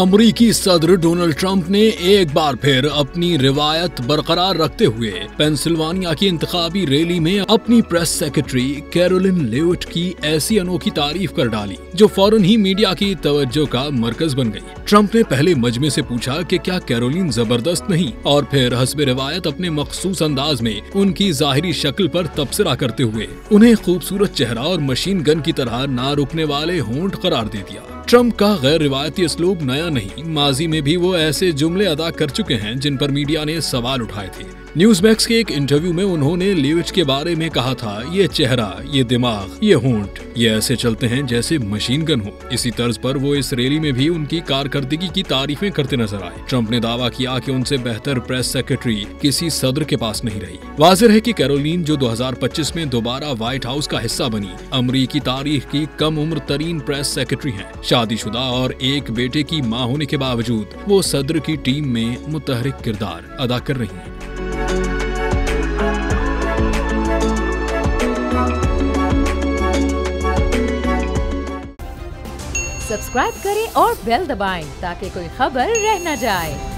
अमरीकी सदर Donald Trump ने एक बार फिर अपनी रिवायत बरकरार रखते हुए पेंसिल्वानिया की इंतखाबी रैली में अपनी प्रेस सेक्रेटरी कैरोलिन लेविट की ऐसी अनोखी तारीफ कर डाली जो फौरन ही मीडिया की तवज्जो का मरकज बन गई। ट्रंप ने पहले मजमे से पूछा कि क्या कैरोलिन जबरदस्त नहीं, और फिर हस्बे रिवायत अपने मखसूस अंदाज में उनकी जाहिरी शक्ल पर तबसरा करते हुए उन्हें खूबसूरत चेहरा और मशीन गन की तरह ना रुकने वाले होंठ करार दे दिया। ट्रंप का गैर रिवायती असलूब नया नहीं, माजी में भी वो ऐसे जुमले अदा कर चुके हैं जिन पर मीडिया ने सवाल उठाए थे। न्यूज़मैक्स के एक इंटरव्यू में उन्होंने लेविट के बारे में कहा था, ये चेहरा, ये दिमाग, ये होंठ, ये ऐसे चलते हैं जैसे मशीन गन हो। इसी तर्ज पर वो इस रैली में भी उनकी कारकर्दगी की तारीफें करते नजर आए। ट्रंप ने दावा किया कि उनसे बेहतर प्रेस सेक्रेटरी किसी सदर के पास नहीं रही। वाज़ेह है कि कैरोलिन, जो 2025 में दोबारा व्हाइट हाउस का हिस्सा बनी, अमरीकी तारीख की कम उम्र तरीन प्रेस सेक्रेटरी हैं। शादीशुदा और एक बेटे की मां होने के बावजूद वो सदर की टीम में मुतहरिक किरदार अदा कर रही हैं। सब्सक्राइब करें और बेल दबाएं ताकि कोई खबर रह न जाए।